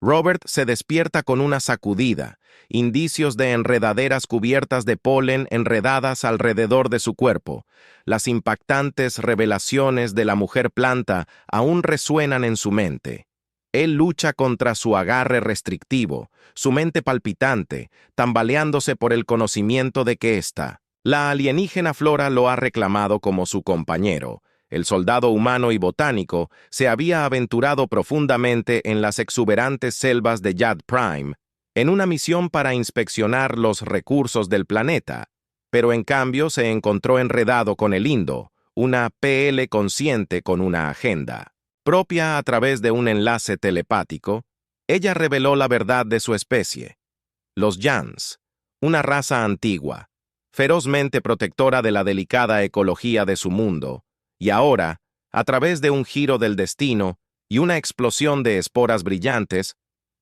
Robert se despierta con una sacudida, indicios de enredaderas cubiertas de polen enredadas alrededor de su cuerpo. Las impactantes revelaciones de la mujer planta aún resuenan en su mente. Él lucha contra su agarre restrictivo, su mente palpitante, tambaleándose por el conocimiento de que la alienígena Flora lo ha reclamado como su compañero. El soldado humano y botánico se había aventurado profundamente en las exuberantes selvas de Yad Prime, en una misión para inspeccionar los recursos del planeta, pero en cambio se encontró enredado con el Indo, una PL consciente con una agenda. Propia a través de un enlace telepático, ella reveló la verdad de su especie. Los Yans, una raza antigua, ferozmente protectora de la delicada ecología de su mundo, y ahora, a través de un giro del destino y una explosión de esporas brillantes,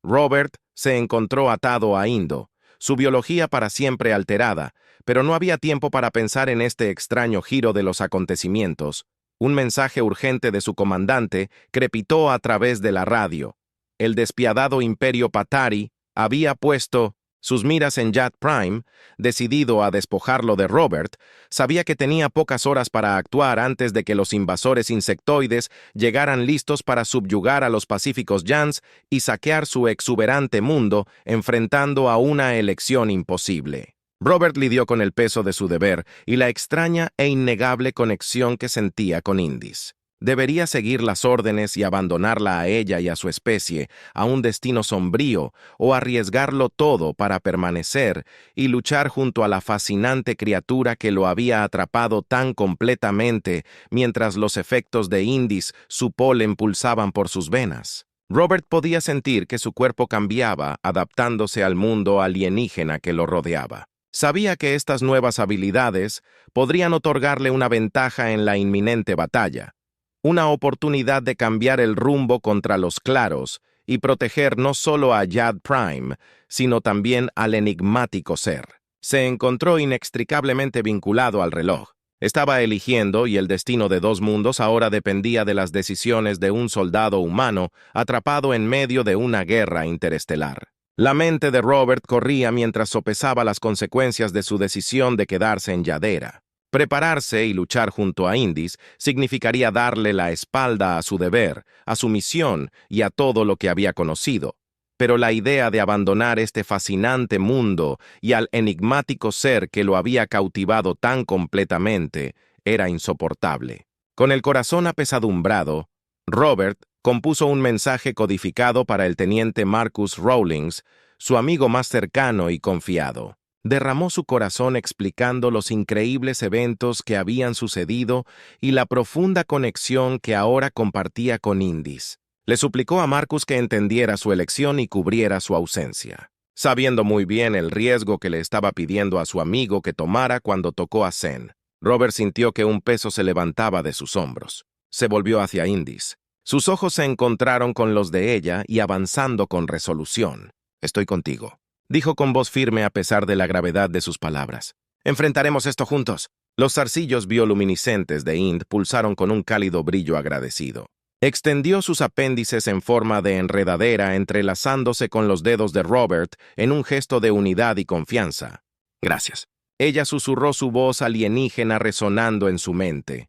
Robert se encontró atado a Indo, su biología para siempre alterada, pero no había tiempo para pensar en este extraño giro de los acontecimientos. Un mensaje urgente de su comandante crepitó a través de la radio. El despiadado Imperio Patari había puesto sus miras en Yad Prime, decidido a despojarlo de Robert. Sabía que tenía pocas horas para actuar antes de que los invasores insectoides llegaran listos para subyugar a los pacíficos Yans y saquear su exuberante mundo, enfrentando a una elección imposible. Robert lidió con el peso de su deber y la extraña e innegable conexión que sentía con Indis. Debería seguir las órdenes y abandonarla a ella y a su especie, a un destino sombrío, o arriesgarlo todo para permanecer y luchar junto a la fascinante criatura que lo había atrapado tan completamente mientras los efectos de Indis, su polen, pulsaban por sus venas. Robert podía sentir que su cuerpo cambiaba, adaptándose al mundo alienígena que lo rodeaba. Sabía que estas nuevas habilidades podrían otorgarle una ventaja en la inminente batalla, una oportunidad de cambiar el rumbo contra los claros y proteger no solo a Yad Prime, sino también al enigmático ser. Se encontró inextricablemente vinculado al reloj. Estaba eligiendo y el destino de dos mundos ahora dependía de las decisiones de un soldado humano atrapado en medio de una guerra interestelar. La mente de Robert corría mientras sopesaba las consecuencias de su decisión de quedarse en Yadera. Prepararse y luchar junto a Indis significaría darle la espalda a su deber, a su misión y a todo lo que había conocido. Pero la idea de abandonar este fascinante mundo y al enigmático ser que lo había cautivado tan completamente era insoportable. Con el corazón apesadumbrado, Robert compuso un mensaje codificado para el teniente Marcus Rawlings, su amigo más cercano y confiado. Derramó su corazón explicando los increíbles eventos que habían sucedido y la profunda conexión que ahora compartía con Indis. Le suplicó a Marcus que entendiera su elección y cubriera su ausencia, sabiendo muy bien el riesgo que le estaba pidiendo a su amigo que tomara cuando tocó a Zen. Robert sintió que un peso se levantaba de sus hombros. Se volvió hacia Indis. Sus ojos se encontraron con los de ella y avanzando con resolución. «Estoy contigo», dijo con voz firme a pesar de la gravedad de sus palabras. «Enfrentaremos esto juntos». Los zarcillos bioluminiscentes de Ind pulsaron con un cálido brillo agradecido. Extendió sus apéndices en forma de enredadera entrelazándose con los dedos de Robert en un gesto de unidad y confianza. «Gracias». Ella susurró su voz alienígena resonando en su mente.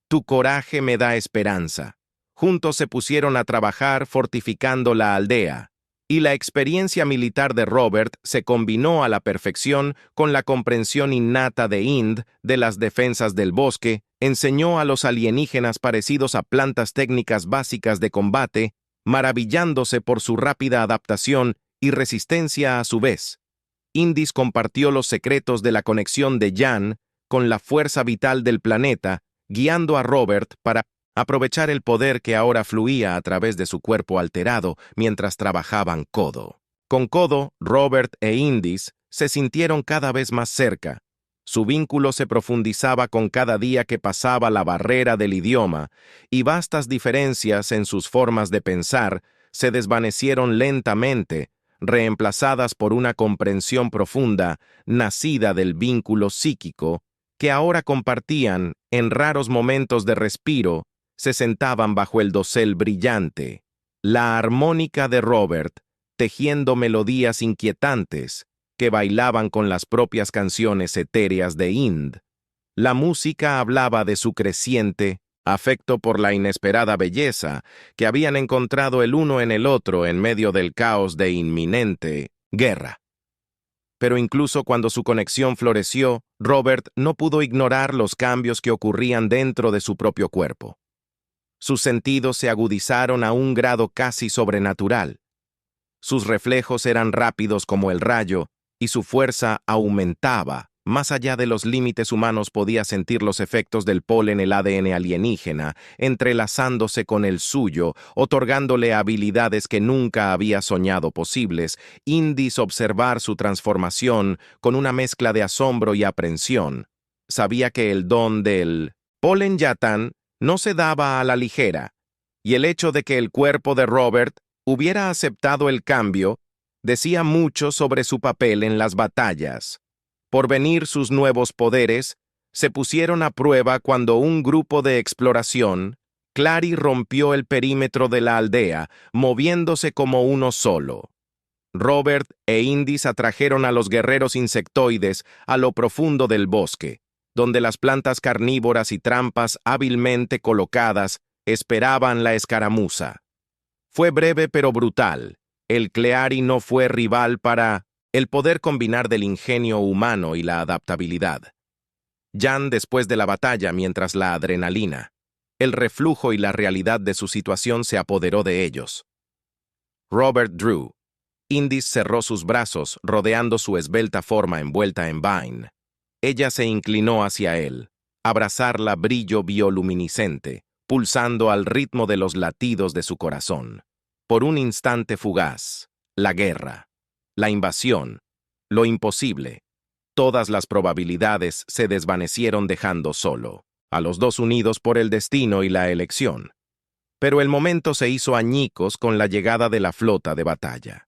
«Tu coraje me da esperanza». Juntos se pusieron a trabajar fortificando la aldea, y la experiencia militar de Robert se combinó a la perfección con la comprensión innata de Ind de las defensas del bosque, enseñó a los alienígenas parecidos a plantas técnicas básicas de combate, maravillándose por su rápida adaptación y resistencia a su vez. Indis compartió los secretos de la conexión de Jan con la fuerza vital del planeta, guiando a Robert para aprovechar el poder que ahora fluía a través de su cuerpo alterado mientras trabajaban codo. Con codo, Robert e Indis se sintieron cada vez más cerca. Su vínculo se profundizaba con cada día que pasaba la barrera del idioma, y vastas diferencias en sus formas de pensar se desvanecieron lentamente, reemplazadas por una comprensión profunda, nacida del vínculo psíquico, que ahora compartían en raros momentos de respiro. Se sentaban bajo el dosel brillante. La armónica de Robert tejiendo melodías inquietantes que bailaban con las propias canciones etéreas de Ind. La música hablaba de su creciente afecto por la inesperada belleza que habían encontrado el uno en el otro en medio del caos de inminente guerra. Pero incluso cuando su conexión floreció, Robert no pudo ignorar los cambios que ocurrían dentro de su propio cuerpo. Sus sentidos se agudizaron a un grado casi sobrenatural. Sus reflejos eran rápidos como el rayo, y su fuerza aumentaba. Más allá de los límites humanos podía sentir los efectos del polen, el ADN alienígena, entrelazándose con el suyo, otorgándole habilidades que nunca había soñado posibles. Indis observar su transformación con una mezcla de asombro y aprensión. Sabía que el don del polen Yatan no se daba a la ligera, y el hecho de que el cuerpo de Robert hubiera aceptado el cambio decía mucho sobre su papel en las batallas. Por venir sus nuevos poderes, se pusieron a prueba cuando un grupo de exploración, Clary rompió el perímetro de la aldea, moviéndose como uno solo. Robert e Indis atrajeron a los guerreros insectoides a lo profundo del bosque, donde las plantas carnívoras y trampas hábilmente colocadas esperaban la escaramuza. Fue breve pero brutal. El Cleari no fue rival para el poder combinar del ingenio humano y la adaptabilidad. Jan después de la batalla, mientras la adrenalina, el reflujo y la realidad de su situación se apoderó de ellos. Robert Drew. Indis cerró sus brazos, rodeando su esbelta forma envuelta en Vine. Ella se inclinó hacia él, abrazarla brillo bioluminiscente, pulsando al ritmo de los latidos de su corazón. Por un instante fugaz, la guerra, la invasión, lo imposible, todas las probabilidades se desvanecieron dejando solo a los dos unidos por el destino y la elección. Pero el momento se hizo añicos con la llegada de la flota de batalla.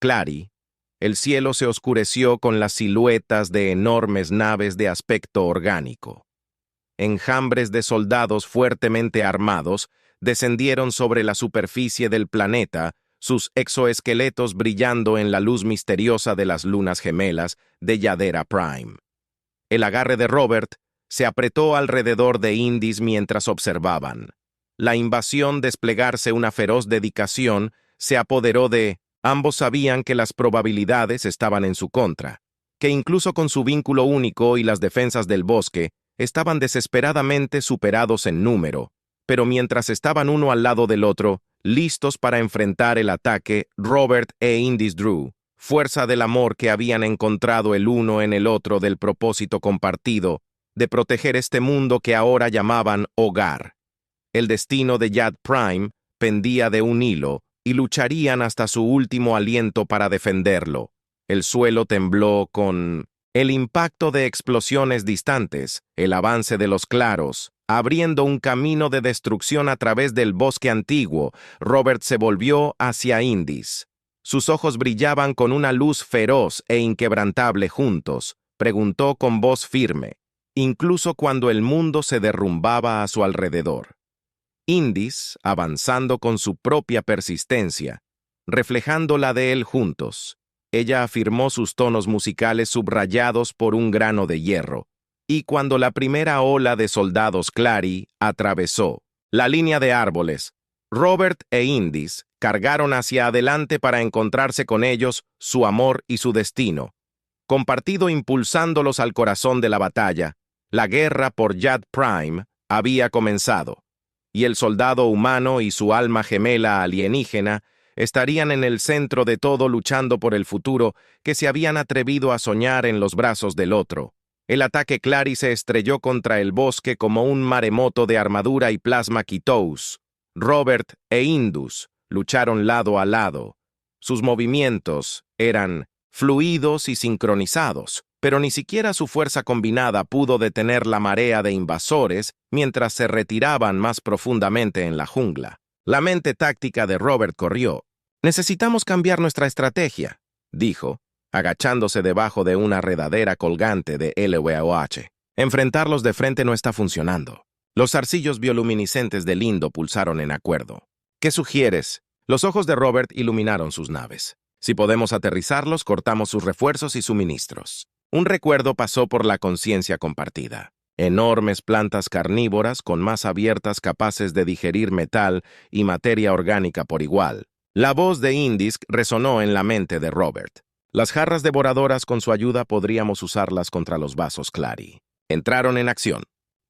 Clary, el cielo se oscureció con las siluetas de enormes naves de aspecto orgánico. Enjambres de soldados fuertemente armados descendieron sobre la superficie del planeta, sus exoesqueletos brillando en la luz misteriosa de las lunas gemelas de Yadera Prime. El agarre de Robert se apretó alrededor de Indis mientras observaban. La invasión desplegarse una feroz dedicación se apoderó de... Ambos sabían que las probabilidades estaban en su contra, que incluso con su vínculo único y las defensas del bosque, estaban desesperadamente superados en número, pero mientras estaban uno al lado del otro, listos para enfrentar el ataque, Robert e Indis Drew, fuerza del amor que habían encontrado el uno en el otro del propósito compartido, de proteger este mundo que ahora llamaban hogar. El destino de Yad Prime pendía de un hilo, y lucharían hasta su último aliento para defenderlo. El suelo tembló con el impacto de explosiones distantes, el avance de los claros, abriendo un camino de destrucción a través del bosque antiguo. Robert se volvió hacia Indis. Sus ojos brillaban con una luz feroz e inquebrantable juntos. Preguntó con voz firme, incluso cuando el mundo se derrumbaba a su alrededor. Indis, avanzando con su propia persistencia, reflejando la de él juntos. Ella afirmó sus tonos musicales subrayados por un grano de hierro, y cuando la primera ola de soldados Clary atravesó la línea de árboles, Robert e Indis cargaron hacia adelante para encontrarse con ellos, su amor y su destino, compartido impulsándolos al corazón de la batalla. La guerra por Yad Prime había comenzado, y el soldado humano y su alma gemela alienígena estarían en el centro de todo luchando por el futuro que se habían atrevido a soñar en los brazos del otro. El ataque Clary se estrelló contra el bosque como un maremoto de armadura y plasma Kitous. Robert e Indus lucharon lado a lado. Sus movimientos eran fluidos y sincronizados, pero ni siquiera su fuerza combinada pudo detener la marea de invasores mientras se retiraban más profundamente en la jungla. La mente táctica de Robert corrió. «Necesitamos cambiar nuestra estrategia», dijo, agachándose debajo de una redadera colgante de LWOH. «Enfrentarlos de frente no está funcionando». Los zarcillos bioluminiscentes de Lindo pulsaron en acuerdo. «¿Qué sugieres?» Los ojos de Robert iluminaron sus naves. Si podemos aterrizarlos, cortamos sus refuerzos y suministros. Un recuerdo pasó por la conciencia compartida. Enormes plantas carnívoras con más abiertas capaces de digerir metal y materia orgánica por igual. La voz de Indisk resonó en la mente de Robert. Las jarras devoradoras, con su ayuda, podríamos usarlas contra los vasos Clary. Entraron en acción.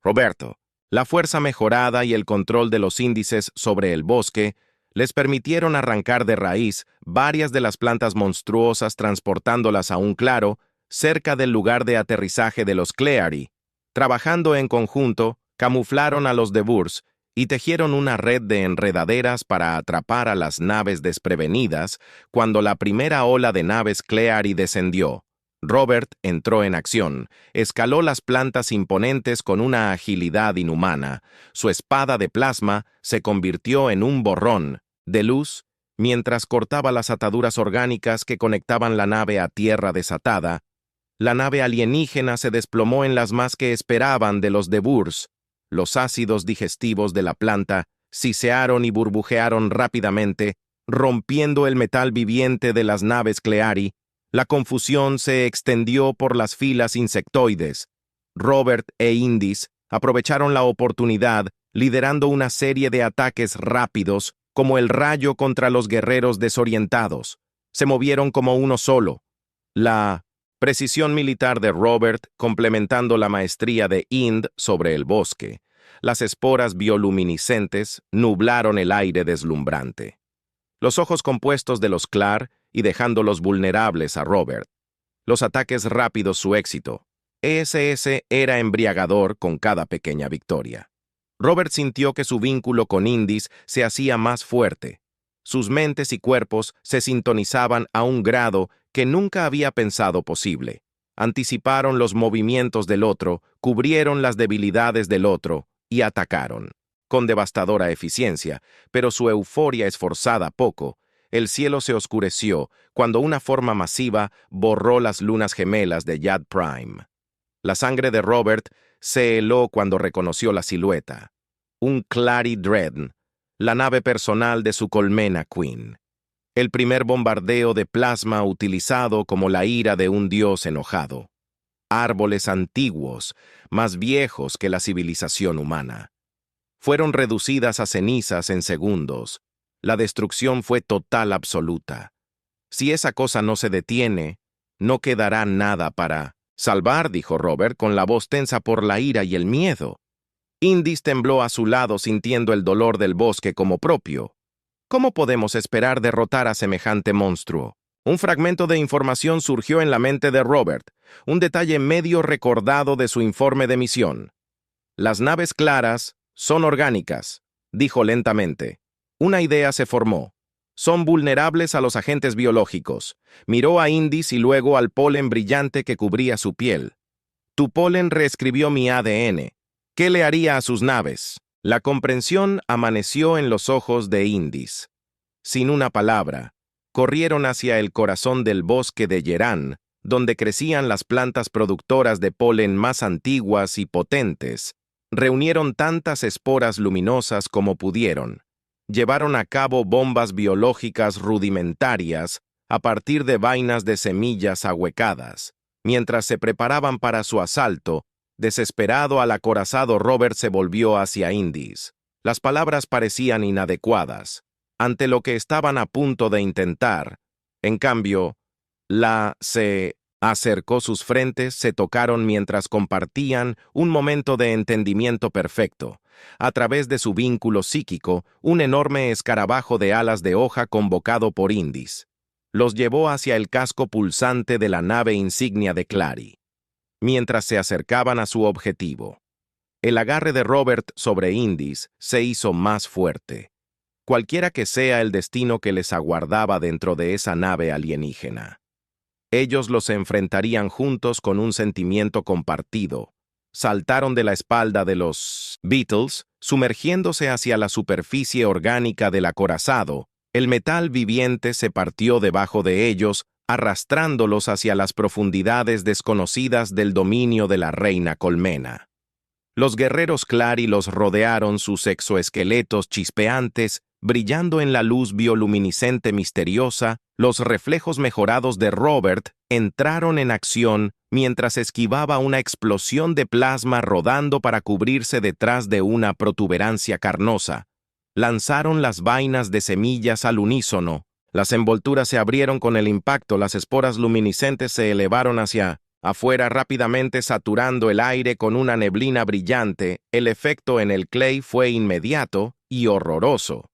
Roberto, la fuerza mejorada y el control de los índices sobre el bosque les permitieron arrancar de raíz varias de las plantas monstruosas, transportándolas a un claro cerca del lugar de aterrizaje de los Cleary. Trabajando en conjunto, camuflaron a los Devurs y tejieron una red de enredaderas para atrapar a las naves desprevenidas. Cuando la primera ola de naves Cleary descendió, Robert entró en acción, escaló las plantas imponentes con una agilidad inhumana. Su espada de plasma se convirtió en un borrón de luz mientras cortaba las ataduras orgánicas que conectaban la nave a tierra desatada. La nave alienígena se desplomó en las más que esperaban de los Devurs. Los ácidos digestivos de la planta sisearon y burbujearon rápidamente, rompiendo el metal viviente de las naves Cleary. La confusión se extendió por las filas insectoides. Robert e Indis aprovecharon la oportunidad, liderando una serie de ataques rápidos, como el rayo contra los guerreros desorientados. Se movieron como uno solo. La precisión militar de Robert complementando la maestría de Ind sobre el bosque. Las esporas bioluminiscentes nublaron el aire deslumbrante. Los ojos compuestos de los Clar y dejándolos vulnerables a Robert. Los ataques rápidos su éxito. ESS era embriagador con cada pequeña victoria. Robert sintió que su vínculo con Indis se hacía más fuerte. Sus mentes y cuerpos se sintonizaban a un grado que nunca había pensado posible. Anticiparon los movimientos del otro, cubrieron las debilidades del otro y atacaron. Con devastadora eficiencia, pero su euforia esforzada poco. El cielo se oscureció cuando una forma masiva borró las lunas gemelas de Yad Prime. La sangre de Robert se heló cuando reconoció la silueta. Un Clary Dread, la nave personal de su colmena Queen. El primer bombardeo de plasma utilizado como la ira de un dios enojado. Árboles antiguos, más viejos que la civilización humana. Fueron reducidas a cenizas en segundos. La destrucción fue total absoluta. Si esa cosa no se detiene, no quedará nada para salvar, dijo Robert con la voz tensa por la ira y el miedo. Indis tembló a su lado sintiendo el dolor del bosque como propio. ¿Cómo podemos esperar derrotar a semejante monstruo? Un fragmento de información surgió en la mente de Robert, un detalle medio recordado de su informe de misión. Las naves claras son orgánicas, dijo lentamente. Una idea se formó. Son vulnerables a los agentes biológicos. Miró a Indis y luego al polen brillante que cubría su piel. Tu polen reescribió mi ADN. ¿Qué le haría a sus naves? La comprensión amaneció en los ojos de Indis. Sin una palabra, corrieron hacia el corazón del bosque de Yeran, donde crecían las plantas productoras de polen más antiguas y potentes. Reunieron tantas esporas luminosas como pudieron. Llevaron a cabo bombas biológicas rudimentarias a partir de vainas de semillas ahuecadas. Mientras se preparaban para su asalto, desesperado al acorazado Robert se volvió hacia Indis. Las palabras parecían inadecuadas ante lo que estaban a punto de intentar. En cambio, se acercó, sus frentes se tocaron mientras compartían un momento de entendimiento perfecto. A través de su vínculo psíquico, un enorme escarabajo de alas de hoja convocado por Indis los llevó hacia el casco pulsante de la nave insignia de Clary. Mientras se acercaban a su objetivo, el agarre de Robert sobre Indis se hizo más fuerte. Cualquiera que sea el destino que les aguardaba dentro de esa nave alienígena. Ellos los enfrentarían juntos con un sentimiento compartido. Saltaron de la espalda de los Beatles, sumergiéndose hacia la superficie orgánica del acorazado. El metal viviente se partió debajo de ellos, arrastrándolos hacia las profundidades desconocidas del dominio de la reina colmena. Los guerreros Clary los rodearon, sus exoesqueletos chispeantes Brillando en la luz bioluminiscente misteriosa, los reflejos mejorados de Robert entraron en acción mientras esquivaba una explosión de plasma rodando para cubrirse detrás de una protuberancia carnosa. Lanzaron las vainas de semillas al unísono. Las envolturas se abrieron con el impacto, las esporas luminiscentes se elevaron hacia afuera rápidamente saturando el aire con una neblina brillante. El efecto en el clay fue inmediato y horroroso.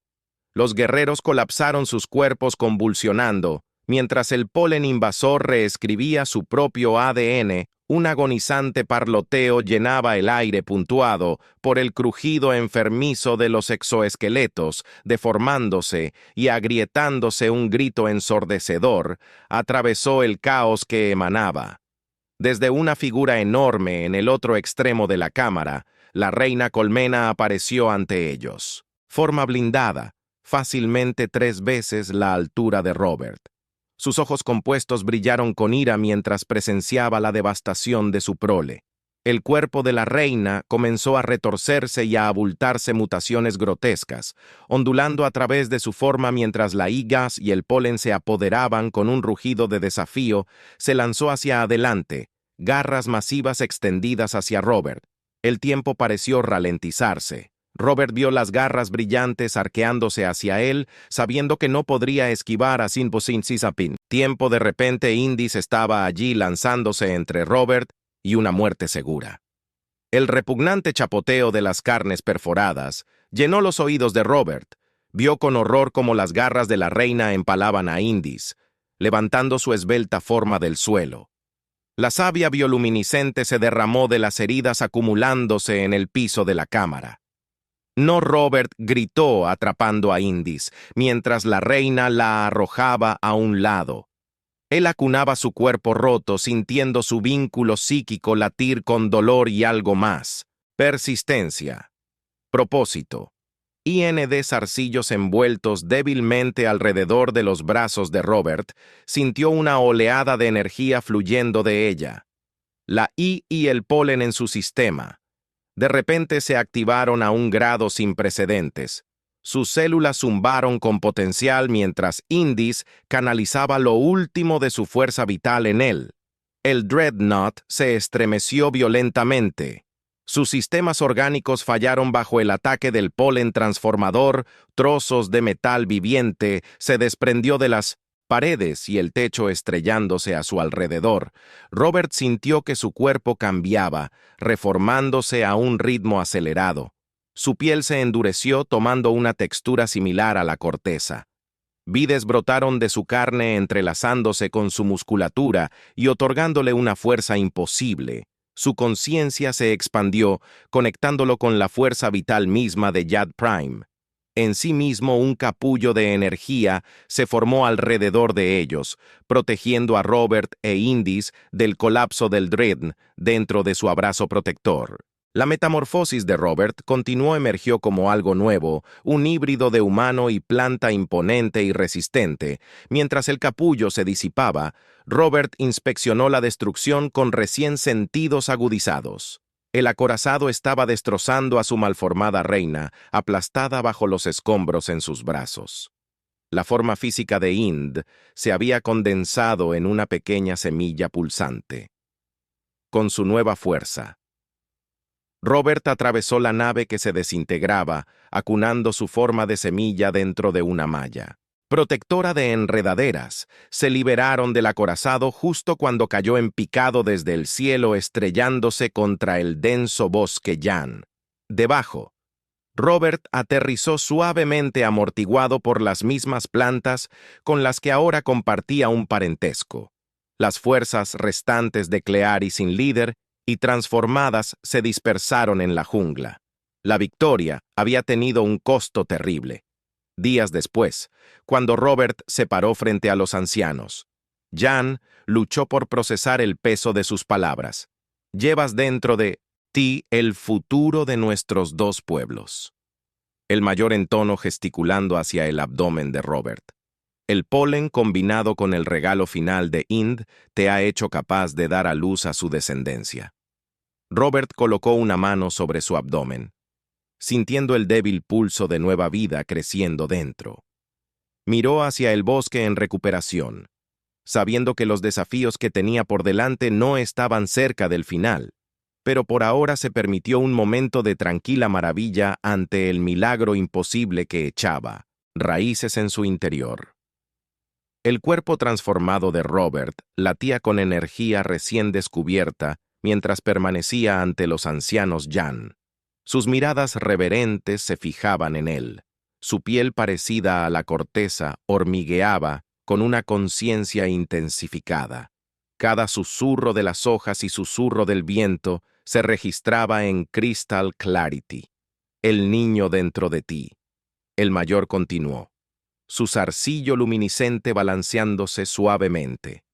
Los guerreros colapsaron sus cuerpos convulsionando, mientras el polen invasor reescribía su propio ADN. Un agonizante parloteo llenaba el aire puntuado por el crujido enfermizo de los exoesqueletos, deformándose y agrietándose. Un grito ensordecedor atravesó el caos que emanaba. Desde una figura enorme en el otro extremo de la cámara, la reina colmena apareció ante ellos. Forma blindada, fácilmente 3 veces la altura de Robert. Sus ojos compuestos brillaron con ira mientras presenciaba la devastación de su prole. El cuerpo de la reina comenzó a retorcerse y a abultarse mutaciones grotescas, ondulando a través de su forma mientras la gas y el polen se apoderaban. Con un rugido de desafío, se lanzó hacia adelante, garras masivas extendidas hacia Robert. El tiempo pareció ralentizarse. Robert vio las garras brillantes arqueándose hacia él, sabiendo que no podría esquivar a Sinposin Sisapin. Tiempo. De repente Indis estaba allí lanzándose entre Robert y una muerte segura. El repugnante chapoteo de las carnes perforadas llenó los oídos de Robert. Vio con horror cómo las garras de la reina empalaban a Indis, levantando su esbelta forma del suelo. La savia bioluminiscente se derramó de las heridas acumulándose en el piso de la cámara. No, Robert gritó atrapando a Indis, mientras la reina la arrojaba a un lado. Él acunaba su cuerpo roto, sintiendo su vínculo psíquico latir con dolor y algo más. Persistencia. Propósito. IND zarcillos envueltos débilmente alrededor de los brazos de Robert, sintió una oleada de energía fluyendo de ella. La I y el polen en su sistema. De repente se activaron a un grado sin precedentes. Sus células zumbaron con potencial mientras Indis canalizaba lo último de su fuerza vital en él. El Dreadnought se estremeció violentamente. Sus sistemas orgánicos fallaron bajo el ataque del polen transformador. Trozos de metal viviente se desprendió de las paredes y el techo estrellándose a su alrededor. Robert sintió que su cuerpo cambiaba, reformándose a un ritmo acelerado. Su piel se endureció tomando una textura similar a la corteza. Vides brotaron de su carne entrelazándose con su musculatura y otorgándole una fuerza imposible. Su conciencia se expandió, conectándolo con la fuerza vital misma de Yad Prime. En sí mismo un capullo de energía se formó alrededor de ellos, protegiendo a Robert e Indis del colapso del Dread dentro de su abrazo protector. La metamorfosis de Robert emergió como algo nuevo, un híbrido de humano y planta imponente y resistente. Mientras el capullo se disipaba, Robert inspeccionó la destrucción con recién sentidos agudizados. El acorazado estaba destrozando a su malformada reina, aplastada bajo los escombros en sus brazos. La forma física de Ind se había condensado en una pequeña semilla pulsante. Con su nueva fuerza, Robert atravesó la nave que se desintegraba, acunando su forma de semilla dentro de una malla. Protectora de enredaderas, se liberaron del acorazado justo cuando cayó en picado desde el cielo estrellándose contra el denso bosque Yan. Debajo, Robert aterrizó suavemente amortiguado por las mismas plantas con las que ahora compartía un parentesco. Las fuerzas restantes de Cleari sin líder y transformadas se dispersaron en la jungla. La victoria había tenido un costo terrible. Días después, cuando Robert se paró frente a los ancianos, Jan luchó por procesar el peso de sus palabras. Llevas dentro de ti el futuro de nuestros 2 pueblos. El mayor entonó gesticulando hacia el abdomen de Robert. El polen combinado con el regalo final de Ind te ha hecho capaz de dar a luz a su descendencia. Robert colocó una mano sobre su abdomen. sintiendo el débil pulso de nueva vida creciendo dentro. Miró hacia el bosque en recuperación, sabiendo que los desafíos que tenía por delante no estaban cerca del final, pero por ahora se permitió un momento de tranquila maravilla ante el milagro imposible que echaba raíces en su interior. El cuerpo transformado de Robert latía con energía recién descubierta mientras permanecía ante los ancianos Jan. Sus miradas reverentes se fijaban en él. Su piel parecida a la corteza hormigueaba con una conciencia intensificada. Cada susurro de las hojas y susurro del viento se registraba en Crystal Clarity. El niño dentro de ti. El mayor continuó, su zarcillo luminiscente balanceándose suavemente.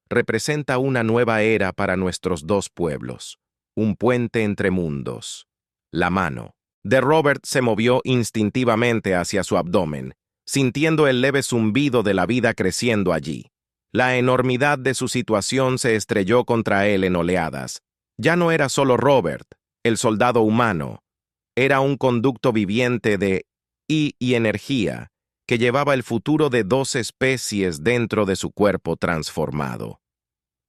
Representa una nueva era para nuestros dos pueblos, un puente entre mundos. La mano de Robert se movió instintivamente hacia su abdomen, sintiendo el leve zumbido de la vida creciendo allí. La enormidad de su situación se estrelló contra él en oleadas. Ya no era solo Robert, el soldado humano. Era un conducto viviente de y energía que llevaba el futuro de dos especies dentro de su cuerpo transformado.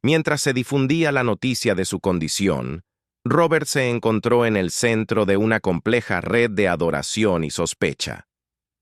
Mientras se difundía la noticia de su condición, Robert se encontró en el centro de una compleja red de adoración y sospecha.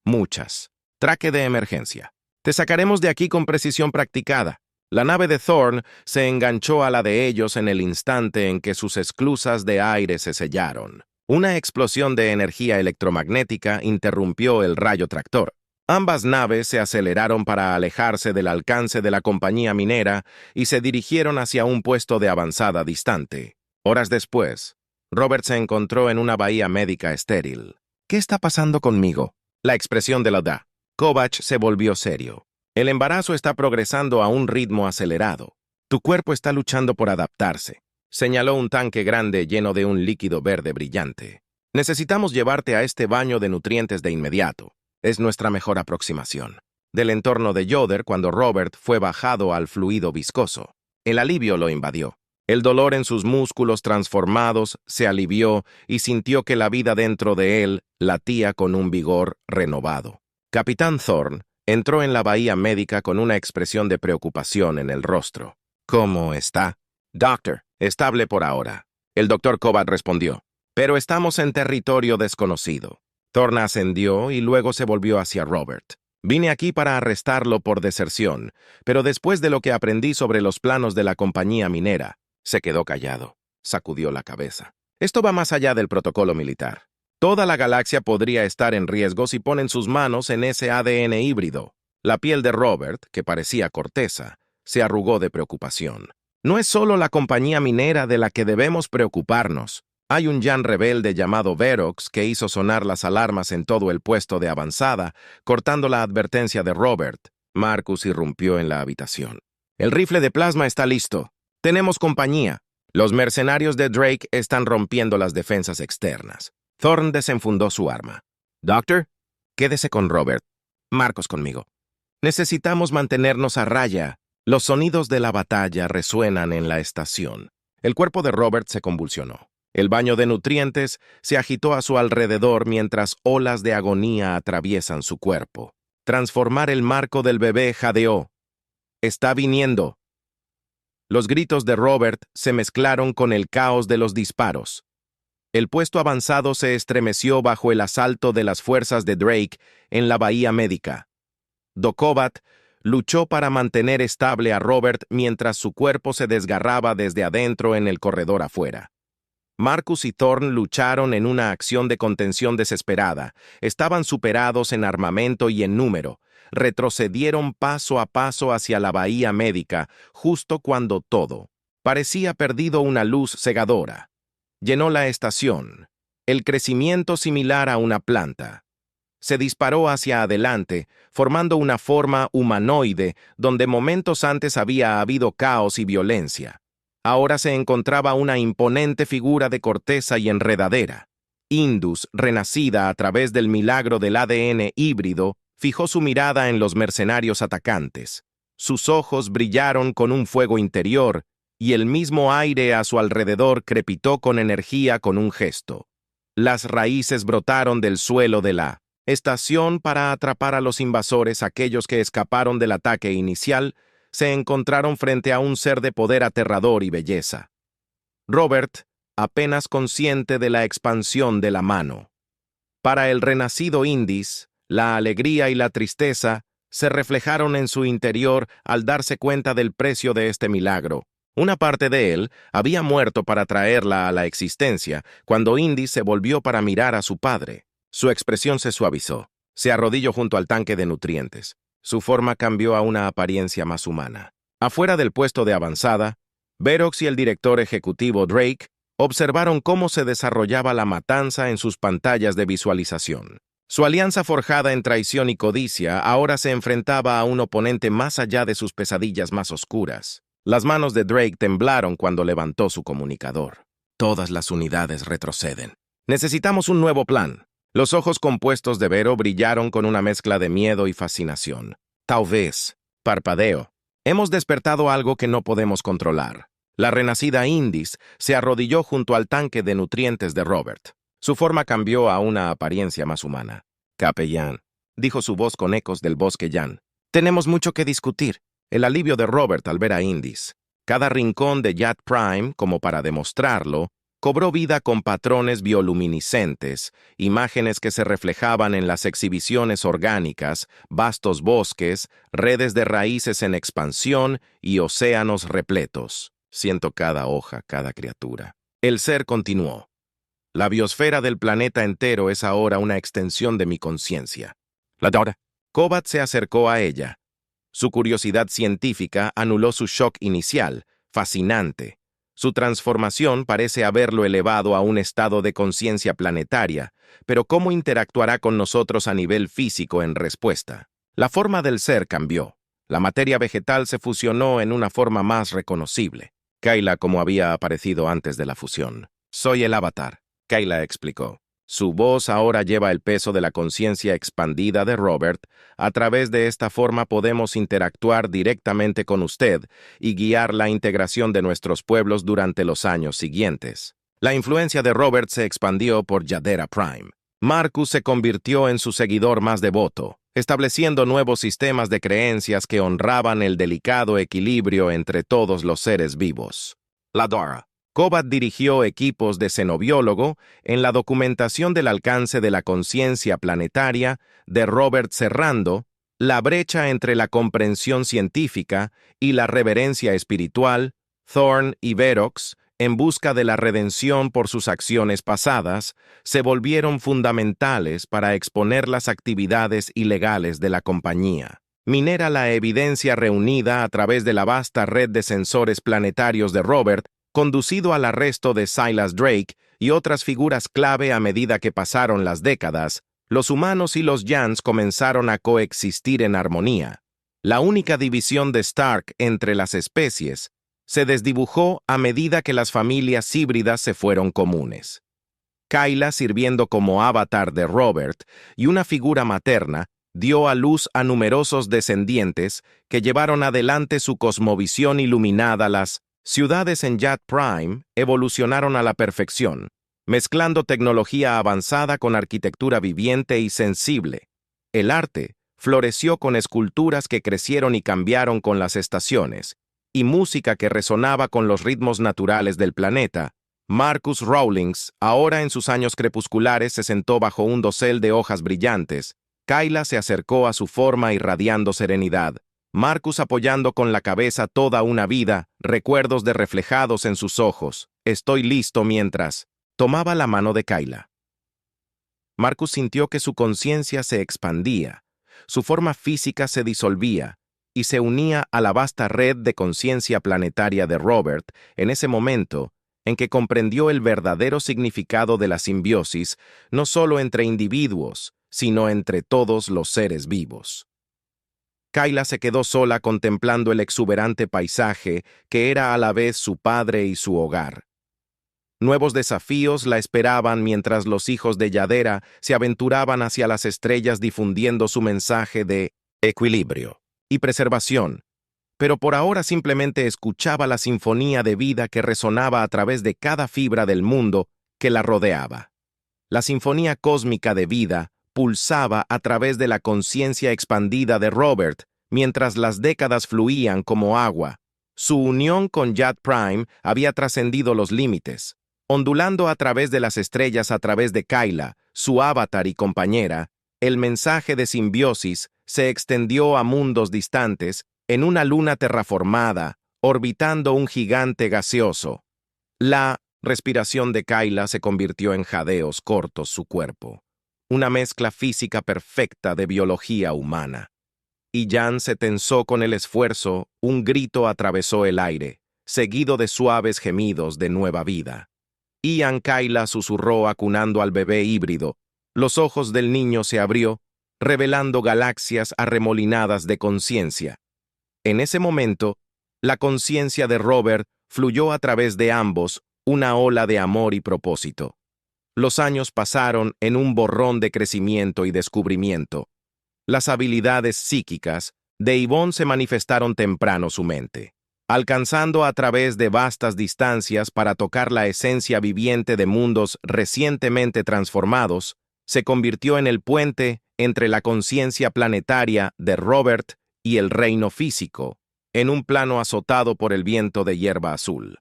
Muchas. Traque de emergencia. Te sacaremos de aquí con precisión practicada. La nave de Thorn se enganchó a la de ellos en el instante en que sus esclusas de aire se sellaron. Una explosión de energía electromagnética interrumpió el rayo tractor. Ambas naves se aceleraron para alejarse del alcance de la compañía minera y se dirigieron hacia un puesto de avanzada distante. Horas después, Robert se encontró en una bahía médica estéril. ¿Qué está pasando conmigo? La expresión de la da. Kovac se volvió serio. El embarazo está progresando a un ritmo acelerado. Tu cuerpo está luchando por adaptarse. Señaló un tanque grande lleno de un líquido verde brillante. Necesitamos llevarte a este baño de nutrientes de inmediato. Es nuestra mejor aproximación. Del entorno de Yoder cuando Robert fue bajado al fluido viscoso. El alivio lo invadió. El dolor en sus músculos transformados se alivió y sintió que la vida dentro de él latía con un vigor renovado. Capitán Thorn entró en la bahía médica con una expresión de preocupación en el rostro. ¿Cómo está? Doctor, estable por ahora. El doctor Kovac respondió. Pero estamos en territorio desconocido. Thorn ascendió y luego se volvió hacia Robert. Vine aquí para arrestarlo por deserción, pero después de lo que aprendí sobre los planos de la compañía minera, se quedó callado, sacudió la cabeza. Esto va más allá del protocolo militar. Toda la galaxia podría estar en riesgo si ponen sus manos en ese ADN híbrido. La piel de Robert, que parecía corteza, se arrugó de preocupación. No es solo la compañía minera de la que debemos preocuparnos. Hay un Jan rebelde llamado Verox que hizo sonar las alarmas en todo el puesto de avanzada, cortando la advertencia de Robert. Marcus irrumpió en la habitación. El rifle de plasma está listo. Tenemos compañía. Los mercenarios de Drake están rompiendo las defensas externas. Thorn desenfundó su arma. Doctor, quédese con Robert. Marcos conmigo. Necesitamos mantenernos a raya. Los sonidos de la batalla resuenan en la estación. El cuerpo de Robert se convulsionó. El baño de nutrientes se agitó a su alrededor mientras olas de agonía atraviesan su cuerpo. Transformar el marco del bebé jadeó. Está viniendo. Los gritos de Robert se mezclaron con el caos de los disparos. El puesto avanzado se estremeció bajo el asalto de las fuerzas de Drake en la bahía médica. Kovac luchó para mantener estable a Robert mientras su cuerpo se desgarraba desde adentro en el corredor afuera. Marcus y Thorn lucharon en una acción de contención desesperada. Estaban superados en armamento y en número. Retrocedieron paso a paso hacia la bahía médica, justo cuando todo parecía perdido. Una luz cegadora llenó la estación, el crecimiento similar a una planta. Se disparó hacia adelante, formando una forma humanoide donde momentos antes había habido caos y violencia. Ahora se encontraba una imponente figura de corteza y enredadera. Indus, renacida a través del milagro del ADN híbrido, fijó su mirada en los mercenarios atacantes. Sus ojos brillaron con un fuego interior, y el mismo aire a su alrededor crepitó con energía con un gesto. Las raíces brotaron del suelo de la estación para atrapar a los invasores. Aquellos que escaparon del ataque inicial se encontraron frente a un ser de poder aterrador y belleza. Robert, apenas consciente de la expansión de la mano. Para el renacido Indis, la alegría y la tristeza se reflejaron en su interior al darse cuenta del precio de este milagro. Una parte de él había muerto para traerla a la existencia cuando Indis se volvió para mirar a su padre. Su expresión se suavizó. Se arrodilló junto al tanque de nutrientes. Su forma cambió a una apariencia más humana. Afuera del puesto de avanzada, Verox y el director ejecutivo Drake observaron cómo se desarrollaba la matanza en sus pantallas de visualización. Su alianza forjada en traición y codicia ahora se enfrentaba a un oponente más allá de sus pesadillas más oscuras. Las manos de Drake temblaron cuando levantó su comunicador. Todas las unidades retroceden. Necesitamos un nuevo plan. Los ojos compuestos de Vero brillaron con una mezcla de miedo y fascinación. Tal vez, parpadeo. Hemos despertado algo que no podemos controlar. La renacida Indis se arrodilló junto al tanque de nutrientes de Robert. Su forma cambió a una apariencia más humana. Capellán, dijo su voz con ecos del bosque Yan. Tenemos mucho que discutir. El alivio de Robert al ver a Indis. Cada rincón de Yat Prime, como para demostrarlo, cobró vida con patrones bioluminiscentes, imágenes que se reflejaban en las exhibiciones orgánicas, vastos bosques, redes de raíces en expansión y océanos repletos. Siento cada hoja, cada criatura. El ser continuó. La biosfera del planeta entero es ahora una extensión de mi conciencia. La Dora. Kobat se acercó a ella. Su curiosidad científica anuló su shock inicial, fascinante. Su transformación parece haberlo elevado a un estado de conciencia planetaria, pero ¿cómo interactuará con nosotros a nivel físico en respuesta? La forma del ser cambió. La materia vegetal se fusionó en una forma más reconocible. Kayla como había aparecido antes de la fusión. Soy el avatar, Kayla explicó. Su voz ahora lleva el peso de la conciencia expandida de Robert. A través de esta forma podemos interactuar directamente con usted y guiar la integración de nuestros pueblos durante los años siguientes. La influencia de Robert se expandió por Yadera Prime. Marcus se convirtió en su seguidor más devoto, estableciendo nuevos sistemas de creencias que honraban el delicado equilibrio entre todos los seres vivos. La Dora. Kobat dirigió equipos de xenobiólogo en la documentación del alcance de la conciencia planetaria de Robert, cerrando la brecha entre la comprensión científica y la reverencia espiritual. Thorn y Verox, en busca de la redención por sus acciones pasadas, se volvieron fundamentales para exponer las actividades ilegales de la compañía. Minera la evidencia reunida a través de la vasta red de sensores planetarios de Robert, conducido al arresto de Silas Drake y otras figuras clave a medida que pasaron las décadas, los humanos y los Yans comenzaron a coexistir en armonía. La única división de Stark entre las especies se desdibujó a medida que las familias híbridas se fueron comunes. Kayla, sirviendo como avatar de Robert y una figura materna, dio a luz a numerosos descendientes que llevaron adelante su cosmovisión iluminada. Las ciudades en Yat Prime evolucionaron a la perfección, mezclando tecnología avanzada con arquitectura viviente y sensible. El arte floreció con esculturas que crecieron y cambiaron con las estaciones, y música que resonaba con los ritmos naturales del planeta. Marcus Rawlings, ahora en sus años crepusculares, se sentó bajo un dosel de hojas brillantes. Kayla se acercó a su forma irradiando serenidad. Marcus apoyando con la cabeza toda una vida, recuerdos de reflejados en sus ojos. Estoy listo mientras tomaba la mano de Kayla. Marcus sintió que su conciencia se expandía, su forma física se disolvía y se unía a la vasta red de conciencia planetaria de Robert en ese momento en que comprendió el verdadero significado de la simbiosis, no solo entre individuos, sino entre todos los seres vivos. Kayla se quedó sola contemplando el exuberante paisaje que era a la vez su padre y su hogar. Nuevos desafíos la esperaban mientras los hijos de Yadera se aventuraban hacia las estrellas difundiendo su mensaje de equilibrio y preservación, pero por ahora simplemente escuchaba la sinfonía de vida que resonaba a través de cada fibra del mundo que la rodeaba. La sinfonía cósmica de vida pulsaba a través de la conciencia expandida de Robert, mientras las décadas fluían como agua. Su unión con Yad Prime había trascendido los límites. Ondulando a través de las estrellas a través de Kayla, su avatar y compañera, el mensaje de simbiosis se extendió a mundos distantes en una luna terraformada, orbitando un gigante gaseoso. La respiración de Kayla se convirtió en jadeos cortos su cuerpo, una mezcla física perfecta de biología humana. Y Jan se tensó con el esfuerzo, un grito atravesó el aire, seguido de suaves gemidos de nueva vida. Ian Kayla susurró acunando al bebé híbrido. Los ojos del niño se abrió, revelando galaxias arremolinadas de conciencia. En ese momento, la conciencia de Robert fluyó a través de ambos, una ola de amor y propósito. Los años pasaron en un borrón de crecimiento y descubrimiento. Las habilidades psíquicas de Yvonne se manifestaron temprano su mente, alcanzando a través de vastas distancias para tocar la esencia viviente de mundos recientemente transformados, se convirtió en el puente entre la conciencia planetaria de Robert y el reino físico, en un plano azotado por el viento de hierba azul.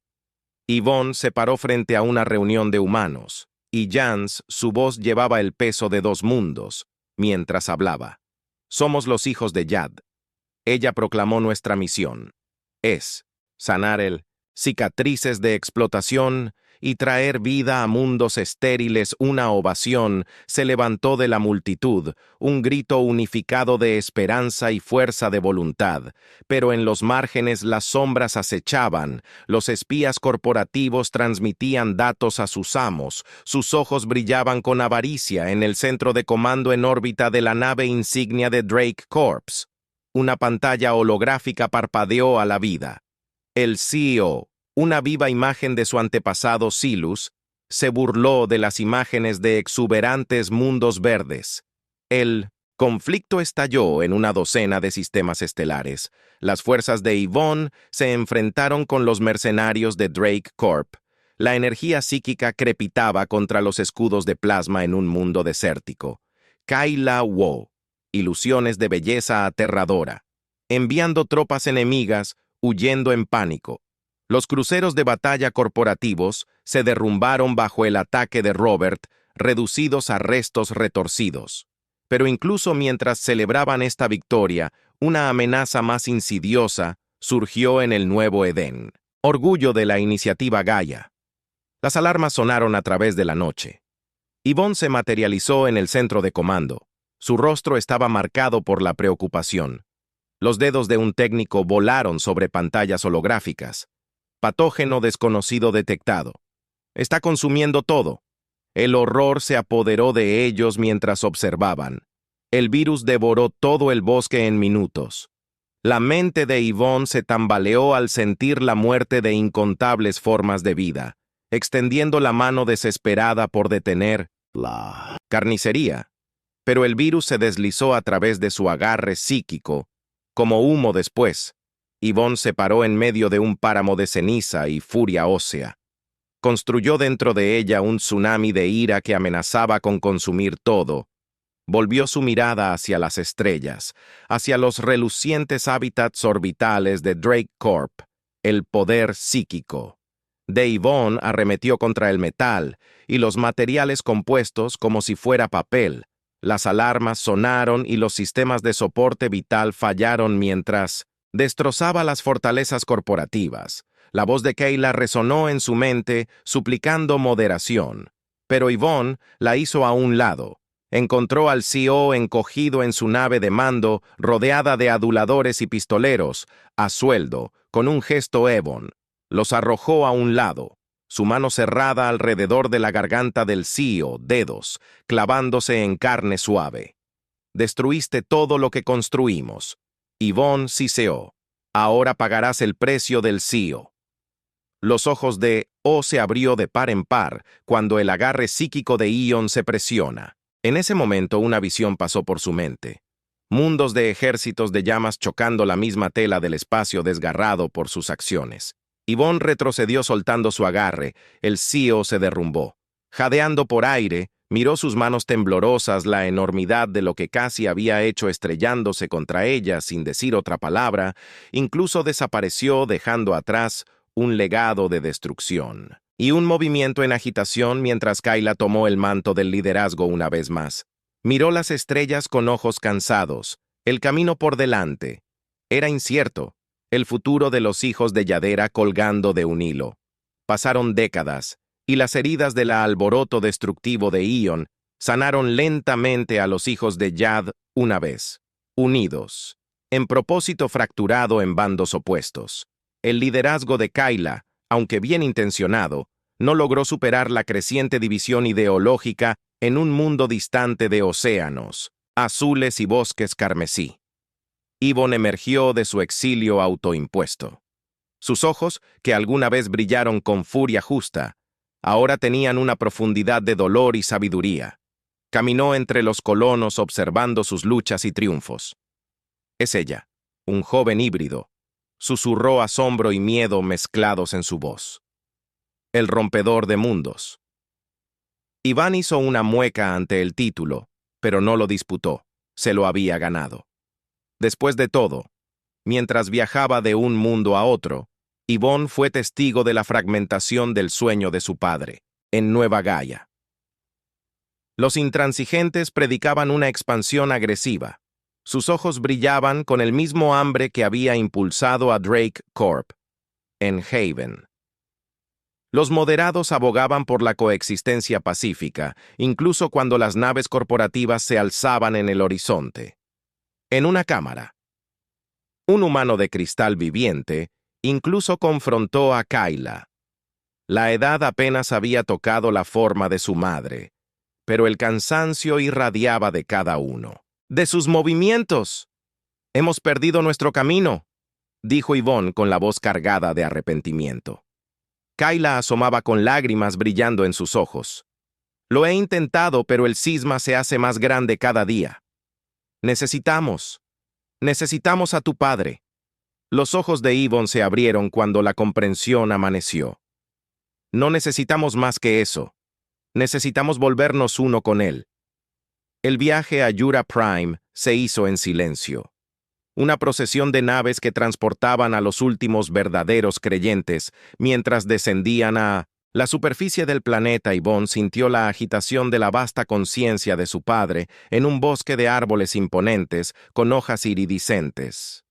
Yvonne se paró frente a una reunión de humanos, y Jans, su voz llevaba el peso de dos mundos, mientras hablaba. Somos los hijos de Yad. Ella proclamó nuestra misión. Es sanar el cicatrices de explotación y traer vida a mundos estériles. Una ovación se levantó de la multitud, un grito unificado de esperanza y fuerza de voluntad, pero en los márgenes las sombras acechaban, los espías corporativos transmitían datos a sus amos, sus ojos brillaban con avaricia en el centro de comando en órbita de la nave insignia de Drake Corps. Una pantalla holográfica parpadeó a la vida. El CEO, una viva imagen de su antepasado Silus, se burló de las imágenes de exuberantes mundos verdes. El conflicto estalló en una docena de sistemas estelares. Las fuerzas de Yvonne se enfrentaron con los mercenarios de Drake Corp. La energía psíquica crepitaba contra los escudos de plasma en un mundo desértico. Kayla Wo, ilusiones de belleza aterradora, enviando tropas enemigas, huyendo en pánico. Los cruceros de batalla corporativos se derrumbaron bajo el ataque de Robert, reducidos a restos retorcidos. Pero incluso mientras celebraban esta victoria, una amenaza más insidiosa surgió en el nuevo Edén. Orgullo de la iniciativa Gaia. Las alarmas sonaron a través de la noche. Yvonne se materializó en el centro de comando. Su rostro estaba marcado por la preocupación. Los dedos de un técnico volaron sobre pantallas holográficas. Patógeno desconocido detectado. Está consumiendo todo. El horror se apoderó de ellos mientras observaban. El virus devoró todo el bosque en minutos. La mente de Yvonne se tambaleó al sentir la muerte de incontables formas de vida, extendiendo la mano desesperada por detener la carnicería. Pero el virus se deslizó a través de su agarre psíquico, como humo después. Yvonne se paró en medio de un páramo de ceniza y furia ósea. Construyó dentro de ella un tsunami de ira que amenazaba con consumir todo. Volvió su mirada hacia las estrellas, hacia los relucientes hábitats orbitales de Drake Corp, el poder psíquico. De Yvonne arremetió contra el metal y los materiales compuestos como si fuera papel. Las alarmas sonaron y los sistemas de soporte vital fallaron mientras destrozaba las fortalezas corporativas. La voz de Kayla resonó en su mente, suplicando moderación. Pero Yvonne la hizo a un lado. Encontró al CEO encogido en su nave de mando, rodeada de aduladores y pistoleros, a sueldo, con un gesto Ebon. Los arrojó a un lado. Su mano cerrada alrededor de la garganta del CEO, dedos, clavándose en carne suave. Destruiste todo lo que construimos. Yvonne siseó. Ahora pagarás el precio del CEO. Los ojos de O se abrió de par en par cuando el agarre psíquico de Ion se presiona. En ese momento una visión pasó por su mente. Mundos de ejércitos de llamas chocando la misma tela del espacio desgarrado por sus acciones. Yvonne retrocedió soltando su agarre, el CEO se derrumbó. Jadeando por aire, Miró sus manos temblorosas, la enormidad de lo que casi había hecho estrellándose contra ella sin decir otra palabra, incluso desapareció dejando atrás un legado de destrucción. Y un movimiento en agitación mientras Kayla tomó el manto del liderazgo una vez más. Miró las estrellas con ojos cansados, el camino por delante. Era incierto, el futuro de los hijos de Yadera colgando de un hilo. Pasaron décadas, y las heridas del alboroto destructivo de Ion sanaron lentamente a los hijos de Yad una vez, unidos, en propósito fracturado en bandos opuestos. El liderazgo de Kayla, aunque bien intencionado, no logró superar la creciente división ideológica en un mundo distante de océanos, azules y bosques carmesí. Yvonne emergió de su exilio autoimpuesto. Sus ojos, que alguna vez brillaron con furia justa, ahora tenían una profundidad de dolor y sabiduría. Caminó entre los colonos observando sus luchas y triunfos. Es ella, un joven híbrido. Susurró asombro y miedo mezclados en su voz. El rompedor de mundos. Iván hizo una mueca ante el título, pero no lo disputó. Se lo había ganado. Después de todo, mientras viajaba de un mundo a otro, Yvonne fue testigo de la fragmentación del sueño de su padre, en Nueva Gaia. Los intransigentes predicaban una expansión agresiva. Sus ojos brillaban con el mismo hambre que había impulsado a Drake Corp. En Haven. Los moderados abogaban por la coexistencia pacífica, incluso cuando las naves corporativas se alzaban en el horizonte. En una cámara, un humano de cristal viviente incluso confrontó a Kayla. La edad apenas había tocado la forma de su madre, pero el cansancio irradiaba de cada uno. ¡De sus movimientos! «Hemos perdido nuestro camino», dijo Yvonne con la voz cargada de arrepentimiento. Kayla asomaba con lágrimas brillando en sus ojos. «Lo he intentado, pero el cisma se hace más grande cada día. Necesitamos a tu padre». Los ojos de Yvonne se abrieron cuando la comprensión amaneció. «No necesitamos más que eso. Necesitamos volvernos uno con él». El viaje a Yura Prime se hizo en silencio. Una procesión de naves que transportaban a los últimos verdaderos creyentes mientras descendían a la superficie del planeta. Yvonne sintió la agitación de la vasta conciencia de su padre en un bosque de árboles imponentes con hojas iridiscentes.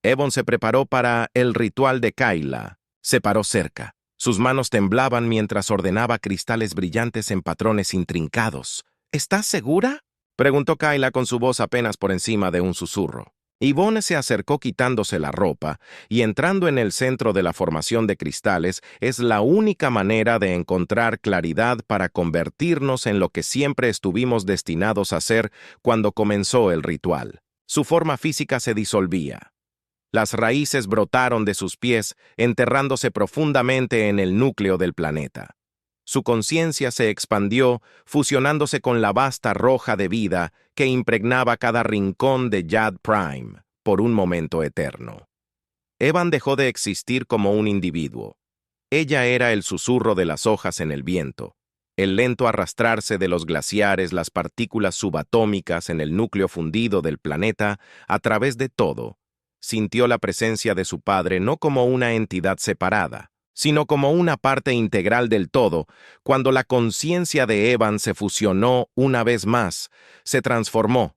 Yvonne se preparó para el ritual de Kayla. Se paró cerca. Sus manos temblaban mientras ordenaba cristales brillantes en patrones intrincados. «¿Estás segura?», preguntó Kayla con su voz apenas por encima de un susurro. Yvonne se acercó quitándose la ropa y entrando en el centro de la formación de cristales. Es la única manera de encontrar claridad para convertirnos en lo que siempre estuvimos destinados a ser cuando comenzó el ritual. Su forma física se disolvía. Las raíces brotaron de sus pies, enterrándose profundamente en el núcleo del planeta. Su conciencia se expandió, fusionándose con la vasta roja de vida que impregnaba cada rincón de Yad Prime, por un momento eterno. Evan dejó de existir como un individuo. Ella era el susurro de las hojas en el viento, el lento arrastrarse de los glaciares, las partículas subatómicas en el núcleo fundido del planeta. A través de todo, sintió la presencia de su padre no como una entidad separada, sino como una parte integral del todo. Cuando la conciencia de Evan se fusionó una vez más, se transformó.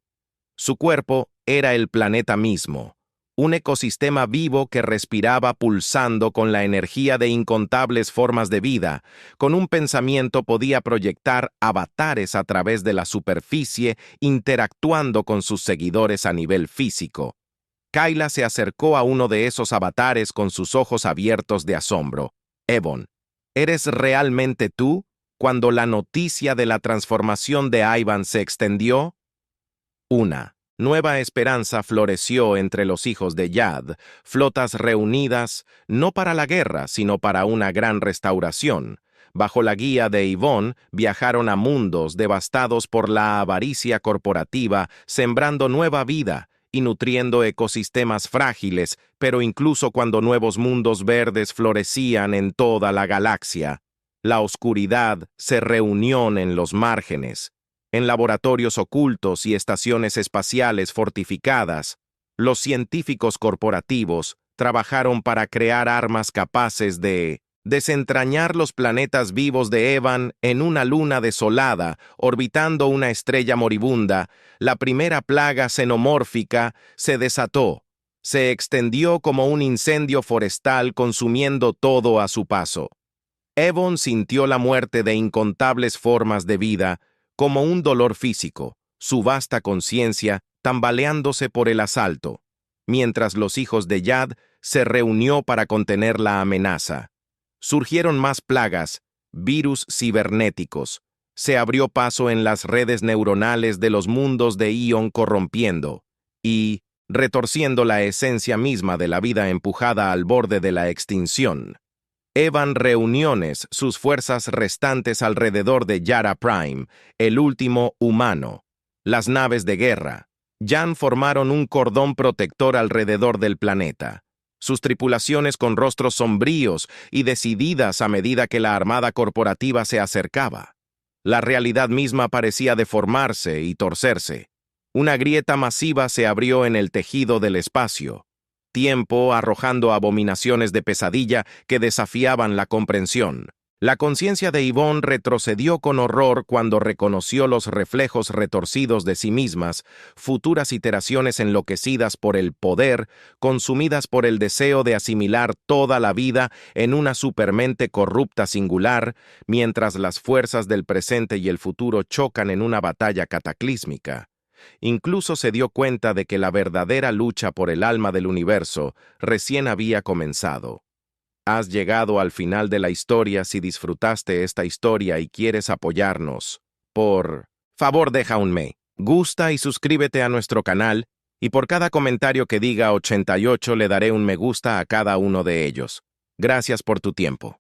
Su cuerpo era el planeta mismo, un ecosistema vivo que respiraba pulsando con la energía de incontables formas de vida. Con un pensamiento podía proyectar avatares a través de la superficie, interactuando con sus seguidores a nivel físico. Kayla se acercó a uno de esos avatares con sus ojos abiertos de asombro. «Yvonne, ¿eres realmente tú?» Cuando la noticia de la transformación de Ivan se extendió, una nueva esperanza floreció entre los hijos de Yad, flotas reunidas no para la guerra, sino para una gran restauración. Bajo la guía de Yvonne, viajaron a mundos devastados por la avaricia corporativa, sembrando nueva vida y nutriendo ecosistemas frágiles, pero incluso cuando nuevos mundos verdes florecían en toda la galaxia, La oscuridad se reunió en los márgenes, en laboratorios ocultos y estaciones espaciales fortificadas. Los científicos corporativos trabajaron para crear armas capaces de desentrañar los planetas vivos de Evan en una luna desolada, orbitando una estrella moribunda. La primera plaga xenomórfica se desató. Se extendió como un incendio forestal consumiendo todo a su paso. Evon sintió la muerte de incontables formas de vida como un dolor físico, su vasta conciencia tambaleándose por el asalto, mientras los hijos de Yad se reunió para contener la amenaza. Surgieron más plagas, virus cibernéticos. Se abrió paso en las redes neuronales de los mundos de Ion corrompiendo y retorciendo la esencia misma de la vida empujada al borde de la extinción. Evan reuniones sus fuerzas restantes alrededor de Yara Prime, el último humano. Las naves de guerra. Jan formaron un cordón protector alrededor del planeta. Sus tripulaciones con rostros sombríos y decididas a medida que la armada corporativa se acercaba. La realidad misma parecía deformarse y torcerse. Una grieta masiva se abrió en el tejido del espacio. Tiempo arrojando abominaciones de pesadilla que desafiaban la comprensión. La conciencia de Yvonne retrocedió con horror cuando reconoció los reflejos retorcidos de sí mismas, futuras iteraciones enloquecidas por el poder, consumidas por el deseo de asimilar toda la vida en una supermente corrupta singular, mientras las fuerzas del presente y el futuro chocan en una batalla cataclísmica. Incluso se dio cuenta de que la verdadera lucha por el alma del universo recién había comenzado. Has llegado al final de la historia si disfrutaste esta historia y quieres apoyarnos. Por favor, deja un me gusta y suscríbete a nuestro canal, y por cada comentario que diga 88 le daré un me gusta a cada uno de ellos. Gracias por tu tiempo.